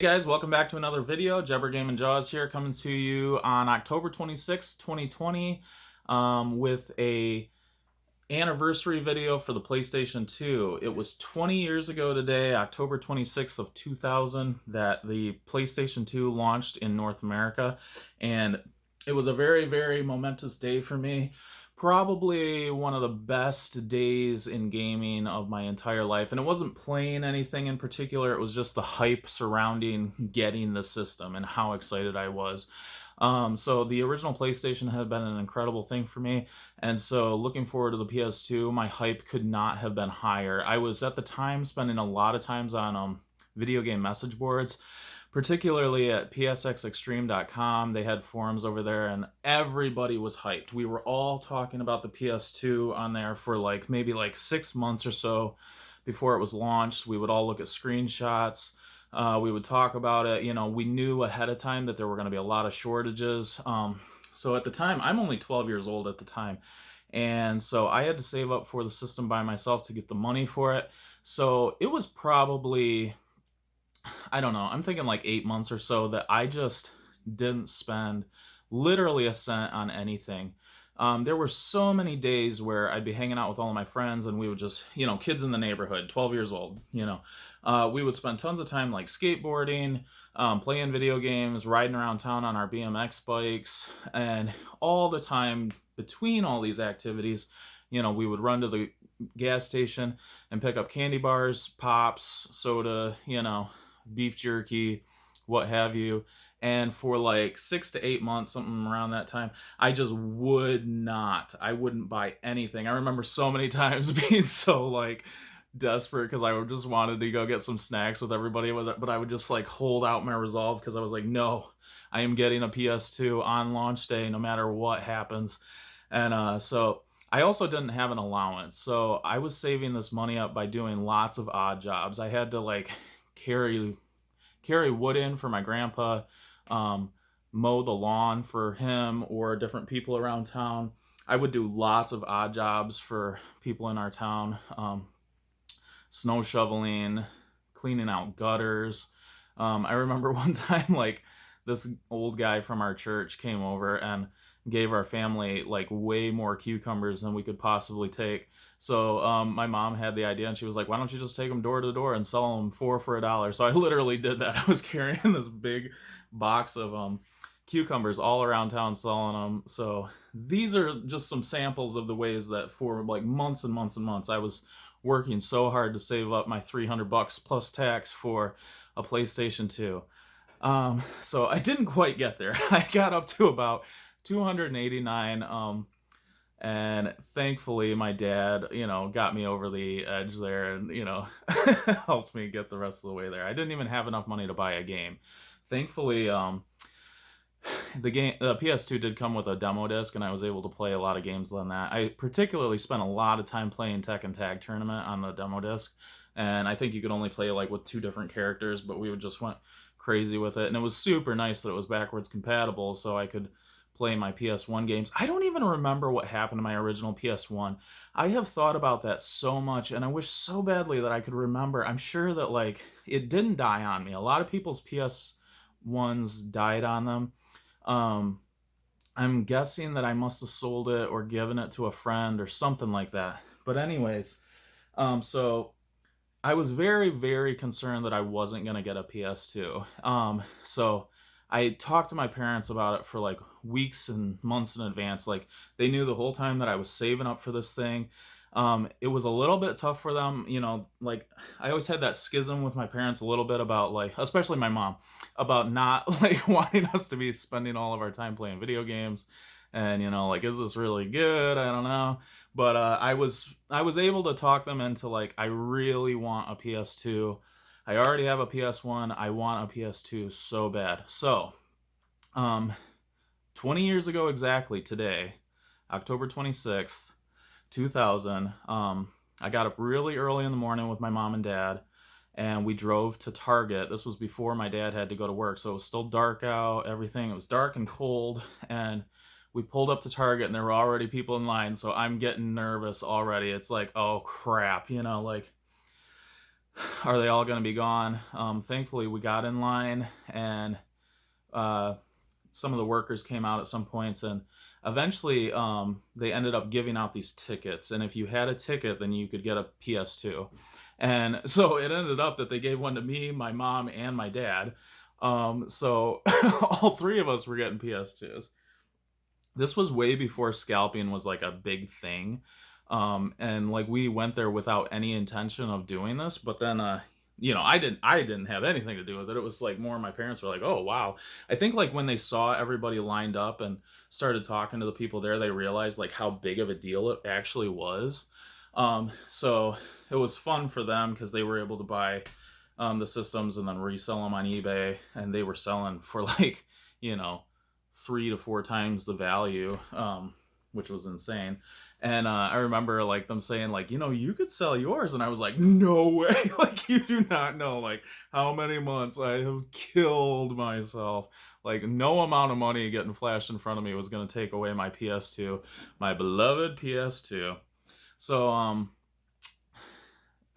Hey guys, welcome back to another video. Jebber Game and Jaws here, coming to you on October 26th, 2020, with a anniversary video for the PlayStation 2. It was 20 years ago today, October 26th of 2000, that the PlayStation 2 launched in North America, and it was a very, very momentous day for me. Probably one of the best days in gaming of my entire life. And it wasn't playing anything in particular, it was just the hype surrounding getting the system and how excited I was. So the original PlayStation had been an incredible thing for me. And so looking forward to the PS2, my hype could not have been higher. I was at the time spending a lot of times on video game message boards, particularly at psxextreme.com. They had forums over there and everybody was hyped. We were all talking about the PS2 on there for maybe 6 months or so before it was launched. We would all look at screenshots. We would talk about it. We knew ahead of time that there were going to be a lot of shortages. So at the time, I'm only 12 years old at the time. And so I had to save up for the system by myself to get the money for it. So it was probably, I don't know, I'm thinking like 8 months or so that I just didn't spend literally a cent on anything. There were so many days where I'd be hanging out with all of my friends and we would just, kids in the neighborhood, 12 years old, we would spend tons of time like skateboarding, playing video games, riding around town on our BMX bikes, and all the time between all these activities, we would run to the gas station and pick up candy bars, pops, soda, beef jerky, what have you. And for like 6 to 8 months, something around that time, I just I wouldn't buy anything. I remember so many times being so desperate because I just wanted to go get some snacks with everybody, but I would just hold out my resolve because I was like, no, I am getting a PS2 on launch day no matter what happens. And so I also didn't have an allowance, so I was saving this money up by doing lots of odd jobs. I had to carry wood in for my grandpa, mow the lawn for him or different people around town. I would do lots of odd jobs for people in our town, snow shoveling, cleaning out gutters. I remember one time, this old guy from our church came over and gave our family way more cucumbers than we could possibly take. So my mom had the idea and she was like, why don't you just take them door to door and sell them four for $1? So I literally did that. I was carrying this big box of cucumbers all around town selling them. So these are just some samples of the ways that for months and months and months I was working so hard to save up my $300 plus tax for a PlayStation 2. So I didn't quite get there. I got up to about 289, and thankfully my dad, got me over the edge there and, helped me get the rest of the way there. I didn't even have enough money to buy a game. Thankfully, the PS2 did come with a demo disc, and I was able to play a lot of games on that. I particularly spent a lot of time playing Tekken Tag Tournament on the demo disc, and I think you could only play with 2 different characters, but we would just went crazy with it, and it was super nice that it was backwards compatible, so I could play my PS1 games. I don't even remember what happened to my original PS1. I have thought about that so much, and I wish so badly that I could remember. I'm sure that it didn't die on me. A lot of people's PS1s died on them. I'm guessing that I must have sold it or given it to a friend or something like that. But anyways, so I was very, very concerned that I wasn't going to get a PS2. So I talked to my parents about it for weeks and months in advance. They knew the whole time that I was saving up for this thing. It was a little bit tough for them, I always had that schism with my parents a little bit about especially my mom, about not wanting us to be spending all of our time playing video games. And is this really good? I don't know. But I was able to talk them into I really want a PS2. I already have a PS1. I want a PS2 so bad. So 20 years ago exactly today, October 26th, 2000, I got up really early in the morning with my mom and dad, and we drove to Target. This was before my dad had to go to work, so it was still dark out, everything. It was dark and cold, and we pulled up to Target, and there were already people in line, so I'm getting nervous already. It's oh crap, are they all going to be gone? Thankfully, we got in line, and uh, some of the workers came out at some points, and eventually they ended up giving out these tickets. And if you had a ticket, then you could get a PS2. And so it ended up that they gave one to me, my mom, and my dad. So all three of us were getting PS2s. This was way before scalping was like a big thing. And like we went there without any intention of doing this, but then I didn't have anything to do with it. It was like more my parents were like, "Oh, wow." I think like when they saw everybody lined up and started talking to the people there, they realized like how big of a deal it actually was. So it was fun for them because they were able to buy the systems and then resell them on eBay, and they were selling for like, you know, 3 to 4 times the value, which was insane. And I remember like them saying like, you could sell yours, and I was like, no way! Like, you do not know like how many months I have killed myself. Like, no amount of money getting flashed in front of me was going to take away my PS2, my beloved PS2. So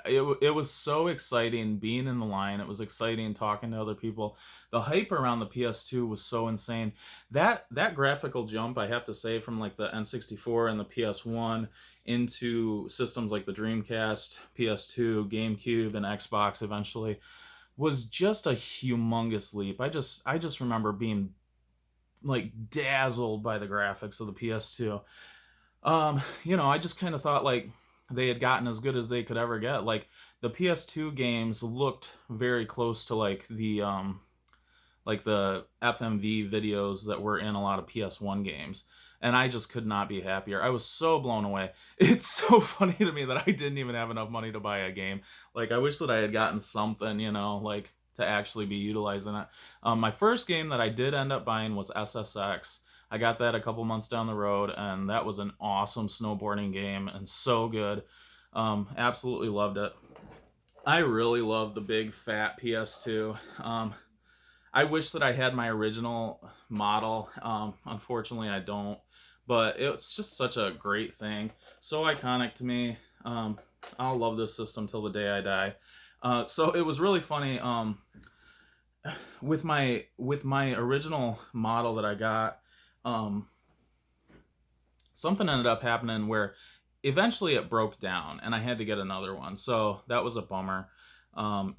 it was so exciting being in the line. It was exciting talking to other people. The hype around the PS2 was so insane. That graphical jump, I have to say, from like the N64 and the PS1 into systems like the Dreamcast, PS2, GameCube, and Xbox eventually, was just a humongous leap. I just remember being like dazzled by the graphics of the PS2. I just kind of thought like they had gotten as good as they could ever get. Like the PS2 games looked very close to like the FMV videos that were in a lot of PS1 games. And I just could not be happier. I was so blown away. It's so funny to me that I didn't even have enough money to buy a game. Like, I wish that I had gotten something, like to actually be utilizing it. My first game that I did end up buying was SSX. I got that a couple months down the road, and that was an awesome snowboarding game and so good. Absolutely loved it. I really love the big fat PS2. I wish that I had my original model. Unfortunately, I don't. But it's just such a great thing. So iconic to me. I'll love this system till the day I die. So it was really funny. With my original model that I got, um, something ended up happening where eventually it broke down, and I had to get another one. So that was a bummer.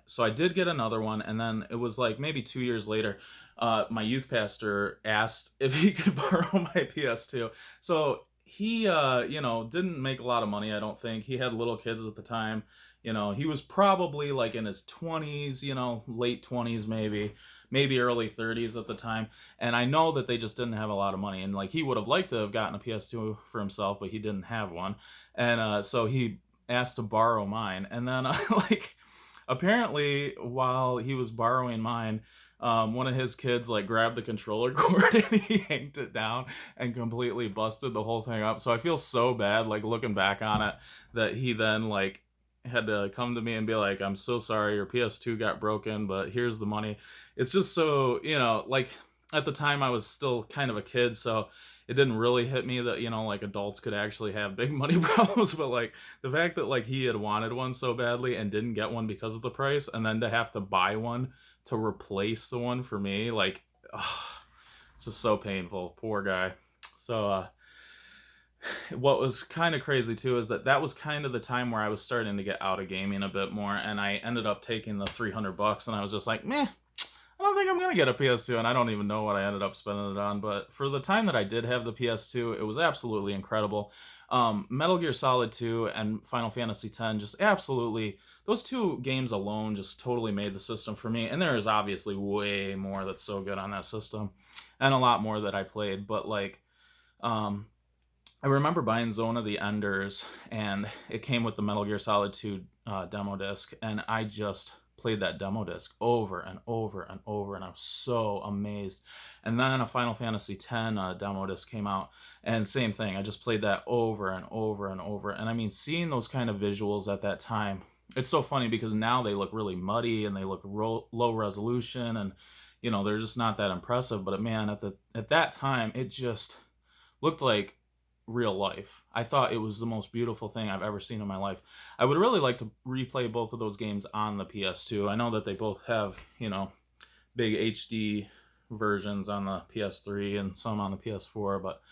So I did get another one, and then it was like maybe 2 years later, my youth pastor asked if he could borrow my PS2. So he, didn't make a lot of money, I don't think. He had little kids at the time. He was probably like in his 20s, late 20s maybe early 30s at the time. And I know that they just didn't have a lot of money. And like he would have liked to have gotten a PS2 for himself, but he didn't have one. And so he asked to borrow mine. And then like apparently while he was borrowing mine, one of his kids like grabbed the controller cord and he yanked it down and completely busted the whole thing up. So I feel so bad like looking back on it that he then like had to come to me and be like, "I'm so sorry, your PS2 got broken, but here's the money." It's just so, like at the time I was still kind of a kid, so it didn't really hit me that, like adults could actually have big money problems. But like the fact that like he had wanted one so badly and didn't get one because of the price, and then to have to buy one to replace the one for me, like, ugh, it's just so painful. Poor guy. So, what was kind of crazy too is that was kind of the time where I was starting to get out of gaming a bit more, and I ended up taking the $300, and I was just like, meh, I don't think I'm gonna get a PS2, and I don't even know what I ended up spending it on. But for the time that I did have the PS2, it was absolutely incredible. Metal Gear Solid 2 and Final Fantasy X, just absolutely, those two games alone just totally made the system for me. And there is obviously way more that's so good on that system, and a lot more that I played. But like, um, I remember buying Zone of the Enders, and it came with the Metal Gear Solid 2 demo disc, and I just played that demo disc over and over and over, and I was so amazed. And then a Final Fantasy X demo disc came out, and same thing. I just played that over and over and over. And I mean, seeing those kind of visuals at that time, it's so funny because now they look really muddy and they look low resolution, and they're just not that impressive. But man, at that time, it just looked like real life. I thought it was the most beautiful thing I've ever seen in my life. I would really like to replay both of those games on the PS2. I know that they both have, you know, big HD versions on the PS3 and some on the PS4, but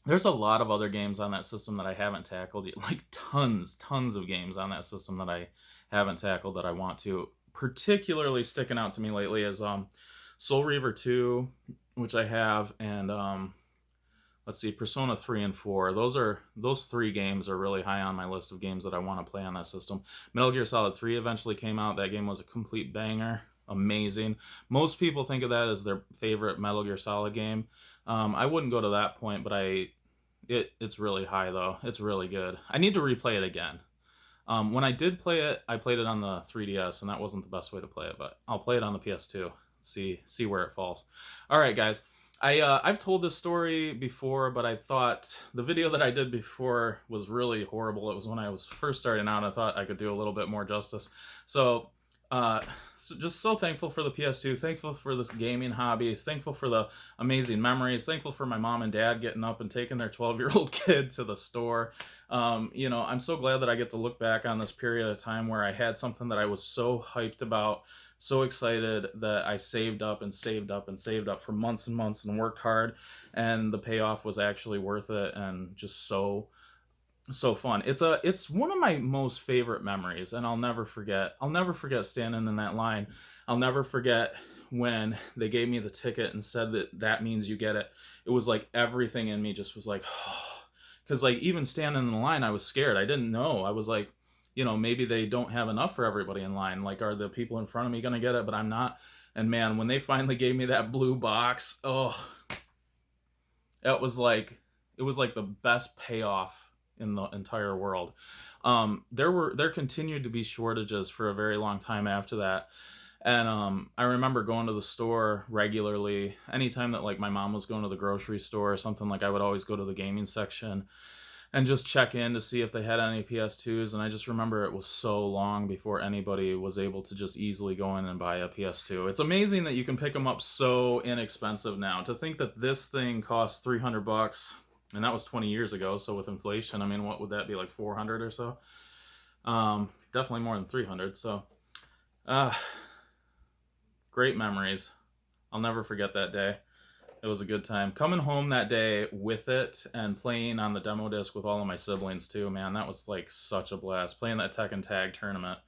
there's a lot of other games on that system that I haven't tackled. Like tons of games on that system that I haven't tackled that I want to. Particularly sticking out to me lately is Soul Reaver 2, which I have, and let's see, Persona 3 and 4. Those three games are really high on my list of games that I want to play on that system. Metal Gear Solid 3 eventually came out. That game was a complete banger. Amazing. Most people think of that as their favorite Metal Gear Solid game. I wouldn't go to that point, but it's really high though. It's really good. I need to replay it again. When I did play it, I played it on the 3DS, and that wasn't the best way to play it, but I'll play it on the PS2. See where it falls. All right, guys. I've told this story before, but I thought the video that I did before was really horrible. It was when I was first starting out. I thought I could do a little bit more justice. So just so thankful for the PS2, thankful for this gaming hobby, thankful for the amazing memories, thankful for my mom and dad getting up and taking their 12-year-old kid to the store. You know, I'm so glad that I get to look back on this period of time where I had something that I was so hyped about, so excited, that I saved up and saved up and saved up for months and months and worked hard, and the payoff was actually worth it, and just so fun. It's one of my most favorite memories, and I'll never forget standing in that line. I'll never forget when they gave me the ticket and said that means you get it. It was like everything in me just was like, because like even standing in the line, I was scared. I didn't know. I was like, you know, maybe they don't have enough for everybody in line. Like, are the people in front of me gonna get it? But I'm not. And man, when they finally gave me that blue box, oh, it was like the best payoff in the entire world. There continued to be shortages for a very long time after that. And I remember going to the store regularly. Anytime that like my mom was going to the grocery store or something, like I would always go to the gaming section and just check in to see if they had any PS2s. And I just remember it was so long before anybody was able to just easily go in and buy a PS2. It's amazing that you can pick them up so inexpensive now. To think that this thing costs $300, and that was 20 years ago. So with inflation, I mean, what would that be, like 400 or so? Definitely more than 300. So, great memories. I'll never forget that day. It was a good time. Coming home that day with it and playing on the demo disc with all of my siblings too, man, that was like such a blast. Playing that Tekken Tag tournament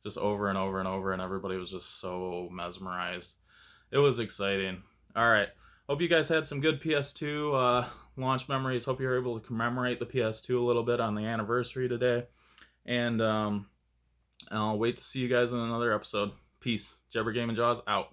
just over and over and over, and everybody was just so mesmerized. It was exciting. All right. Hope you guys had some good PS2 launch memories. Hope you're able to commemorate the PS2 a little bit on the anniversary today. And I'll wait to see you guys in another episode. Peace. Jebber Game and Jaws out.